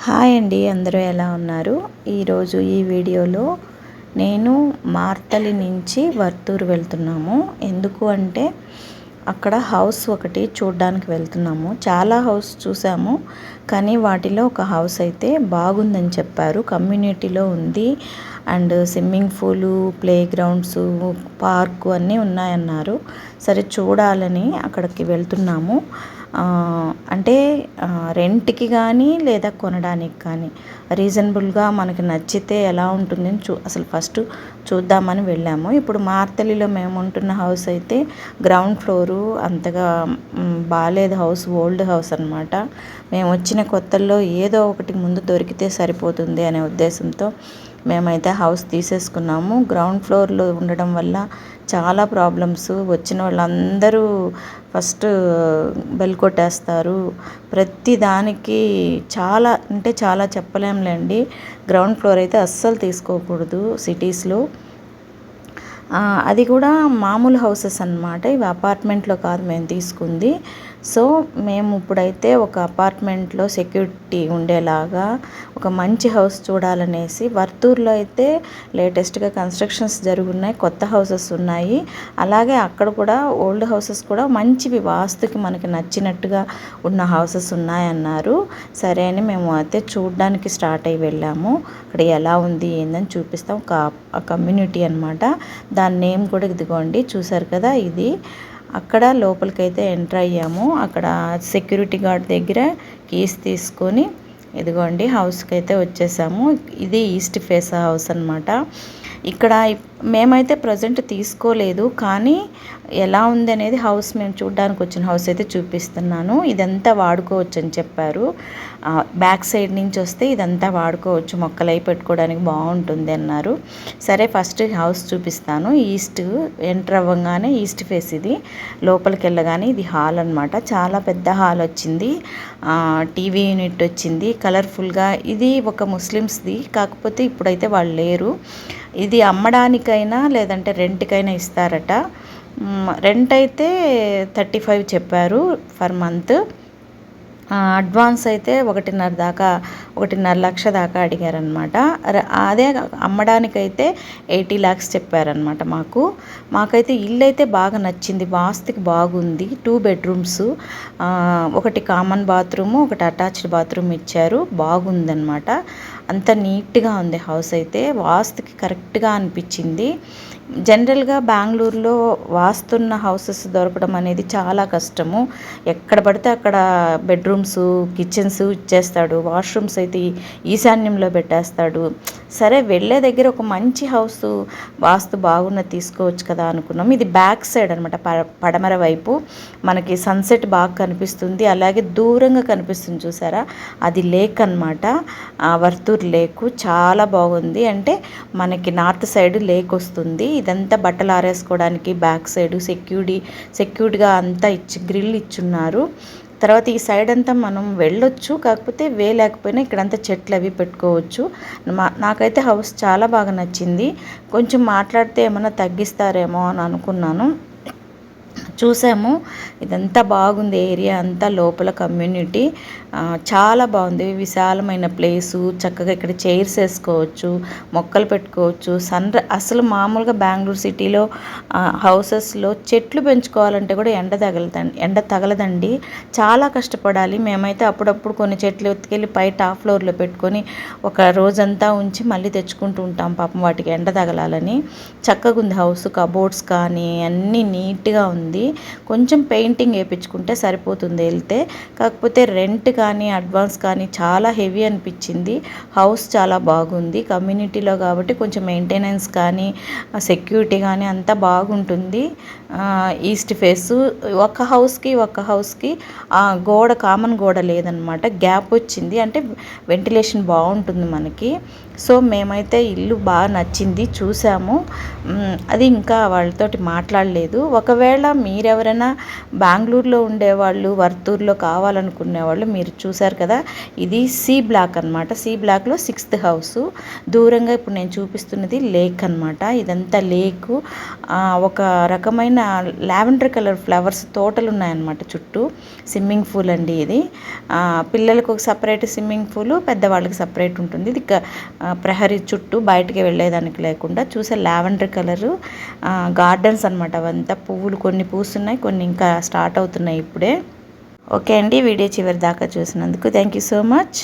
Hi అండి, అందరూ ఎలా ఉన్నారు? ఈరోజు ఈ వీడియోలో నేను మార్తలి నుంచి వర్తూరు వెళ్తున్నాము. ఎందుకు అంటే అక్కడ హౌస్ ఒకటి చూడడానికి వెళ్తున్నాము. చాలా హౌస్ చూసాము, కానీ వాటిలో ఒక హౌస్ అయితే బాగుందని చెప్పారు. కమ్యూనిటీలో ఉంది and swimming pool, play grounds, park అన్నీ ఉన్నాయన్నారు. సరే చూడాలని అక్కడికి వెళ్తున్నాము. అంటే రెంట్కి కానీ లేదా కొనడానికి కానీ రీజనబుల్గా మనకి నచ్చితే ఎలా ఉంటుందని అసలు ఫస్ట్ చూద్దామని వెళ్ళాము. ఇప్పుడు మార్తలిలో మేము ఉంటున్న హౌస్ అయితే గ్రౌండ్ ఫ్లోరు అంతగా బాగాలేదు. హౌస్ ఓల్డ్ హౌస్ అనమాట. మేము వచ్చిన కొత్తల్లో ఏదో ఒకటి ముందు దొరికితే సరిపోతుంది అనే ఉద్దేశంతో మేమైతే హౌస్ తీసేసుకున్నాము. గ్రౌండ్ ఫ్లోర్లో ఉండడం వల్ల చాలా ప్రాబ్లమ్స్. వచ్చిన వాళ్ళందరూ ఫస్ట్ బెల్ కొట్టేస్తారు. ప్రతి దానికి చాలా అంటే చాలా చెప్పలేంలేండి. గ్రౌండ్ ఫ్లోర్ అయితే అస్సలు తీసుకోకూడదు సిటీస్లో. అది కూడా మామూలు హౌసెస్ అన్నమాట. ఇవి అపార్ట్మెంట్లో కాదు మేము తీసుకుంది. సో మేము ఇప్పుడైతే ఒక అపార్ట్మెంట్లో సెక్యూరిటీ ఉండేలాగా ఒక మంచి హౌస్ చూడాలనేసి వర్తూరులో అయితే లేటెస్ట్గా కన్స్ట్రక్షన్స్ జరుగున్నాయి, కొత్త హౌసెస్ ఉన్నాయి. అలాగే అక్కడ కూడా ఓల్డ్ హౌసెస్ కూడా మంచివి, వాస్తుకి మనకి నచ్చినట్టుగా ఉన్న హౌసెస్ ఉన్నాయన్నారు. సరే అని మేము అయితే చూడడానికి స్టార్ట్ అయ్యి వెళ్ళాము. అక్కడ ఎలా ఉంది ఏందని చూపిస్తాం. ఒక కమ్యూనిటీ అనమాట. దాని నేమ్ కూడా ఇదిగోండి, చూసారు కదా. ఇది అక్కడ లోపలికైతే ఎంటర్ అయ్యాము. అక్కడ సెక్యూరిటీ గార్డ్ దగ్గర కీస్ తీసుకొని ఇదిగోండి హౌస్కి అయితే వచ్చేసాము. ఇది ఈస్ట్ ఫేస్ హౌస్ అనమాట. ఇక్కడ మేమైతే ప్రజెంట్ తీసుకోలేదు, కానీ ఎలా ఉంది అనేది హౌస్ మేము చూడడానికి వచ్చిన హౌస్ అయితే చూపిస్తున్నాను. ఇదంతా వాడుకోవచ్చు అని చెప్పారు. బ్యాక్ సైడ్ నుంచి వస్తే ఇదంతా వాడుకోవచ్చు, మొక్కలై పెట్టుకోవడానికి బాగుంటుంది అన్నారు. సరే ఫస్ట్ హౌస్ చూపిస్తాను. ఈస్ట్ ఎంటర్ అవ్వగానే ఈస్ట్ ఫేస్ ఇది. లోపలికి వెళ్ళగానే ఇది హాల్ అనమాట. చాలా పెద్ద హాల్ వచ్చింది. టీవీ యూనిట్ వచ్చింది కలర్ఫుల్గా. ఇది ఒక ముస్లిమ్స్ది, కాకపోతే ఇప్పుడైతే వాళ్ళు లేరు. ఇది అమ్మడానికైనా లేదంటే రెంట్కైనా ఇస్తారట. రెంట్ అయితే 35 చెప్పారు ఫర్ మంత్. అడ్వాన్స్ అయితే 1.5 లక్ష దాకా అడిగారనమాట. అదే అమ్మడానికైతే 80 lakhs చెప్పారనమాట. మాకైతే ఇల్లు అయితే బాగా నచ్చింది, వాస్తుకి బాగుంది. 2 bedrooms, ఒకటి కామన్ బాత్రూము, ఒకటి అటాచ్డ్ బాత్రూమ్ ఇచ్చారు. బాగుందనమాట. అంత నీట్గా ఉంది హౌస్ అయితే, వాస్తుకి కరెక్ట్గా అనిపించింది. జనరల్గా బెంగళూరులో వాస్తున్న హౌసెస్ దొరకడం అనేది చాలా కష్టము. ఎక్కడ పడితే అక్కడ బెడ్రూమ్స్, కిచెన్స్ ఇచ్చేస్తాడు. వాష్రూమ్స్ అయితే ఈశాన్యంలో పెట్టేస్తాడు. సరే వెళ్ళే దగ్గర ఒక మంచి హౌస్ వాస్తు బాగున్నది తీసుకోవచ్చు కదా అనుకున్నాం. ఇది బ్యాక్ సైడ్ అనమాట, పడమర వైపు. మనకి సన్సెట్ బాగా కనిపిస్తుంది. అలాగే దూరంగా కనిపిస్తుంది చూసారా, అది లేక్ అనమాట. వర్తూర్ లేక్ చాలా బాగుంది. అంటే మనకి నార్త్ సైడ్ లేక్ వస్తుంది. ఇదంతా బట్టలు ఆరేసుకోవడానికి బ్యాక్ సైడ్ సెక్యూర్డ్గా అంతా గ్రిల్ ఇచ్చున్నారు. తర్వాత ఈ సైడ్ అంతా మనం వెళ్ళొచ్చు, కాకపోతే లేకపోయినా ఇక్కడంతా చెట్లు అవి పెట్టుకోవచ్చు. నాకైతే హౌస్ చాలా బాగా నచ్చింది. కొంచెం మాట్లాడితే ఏమన్నా తగ్గిస్తారేమో అని అనుకున్నాను. చూసాము. ఇదంతా బాగుంది. ఏరియా అంతా లోపల కమ్యూనిటీ చాలా బాగుంది. విశాలమైన ప్లేసు, చక్కగా ఇక్కడ చైర్స్ వేసుకోవచ్చు, మొక్కలు పెట్టుకోవచ్చు. అసలు మామూలుగా బెంగళూరు సిటీలో హౌసెస్లో చెట్లు పెంచుకోవాలంటే కూడా ఎండ తగలదండి, చాలా కష్టపడాలి. మేమైతే అప్పుడప్పుడు కొన్ని చెట్లు ఎత్తుకెళ్ళి పై టాప్ ఫ్లోర్లో పెట్టుకొని ఒక రోజంతా ఉంచి మళ్ళీ తెచ్చుకుంటూ ఉంటాం, పాపం వాటికి ఎండ తగలాలని. చక్కగా ఉంది హౌస్. కబోర్డ్స్ కానీ అన్నీ నీట్గా ఉంది. కొంచెం పెయింటింగ్ వేయించుకుంటే సరిపోతుంది వెళ్తే. కాకపోతే రెంట్ కానీ అడ్వాన్స్ కానీ చాలా హెవీ అనిపించింది. హౌస్ చాలా బాగుంది. కమ్యూనిటీలో కాబట్టి కొంచెం మెయింటెనెన్స్ కానీ సెక్యూరిటీ కానీ అంతా బాగుంటుంది. ఈస్ట్ ఫేస్ ఒక హౌస్కి కామన్ గోడ లేదనమాట, గ్యాప్ వచ్చింది. అంటే వెంటిలేషన్ బాగుంటుంది మనకి. సో మేమైతే ఇల్లు బాగా నచ్చింది, చూసాము. అది ఇంకా వాళ్ళతోటి మాట్లాడలేదు. ఒకవేళ మీ మీరెవరైనా బెంగళూరులో ఉండేవాళ్ళు వర్తూరులో కావాలనుకునేవాళ్ళు మీరు చూసారు కదా, ఇది సి బ్లాక్ అనమాట. సి బ్లాక్లో 6th హౌస్. దూరంగా ఇప్పుడు నేను చూపిస్తున్నది లేక్ అనమాట. ఇదంతా లేకు. ఒక రకమైన లావెండర్ కలర్ ఫ్లవర్స్ తోటలు ఉన్నాయన్నమాట చుట్టూ. స్విమ్మింగ్ పూల్ అండి ఇది. పిల్లలకు ఒక సపరేట్ స్విమ్మింగ్ పూల్, పెద్దవాళ్ళకి సపరేట్ ఉంటుంది. ఇది ప్రహరీ చుట్టూ బయటికి వెళ్ళేదానికి లేకుండా చూసే లావెండర్ కలరు గార్డెన్స్ అనమాట. అవంతా పువ్వులు కొన్ని పూస్తున్నాయి, కొన్ని ఇంకా స్టార్ట్ అవుతున్నాయి ఇప్పుడే. ఓకే అండి, వీడియో చివరి దాకా చూసినందుకు థ్యాంక్ యూ సో మచ్.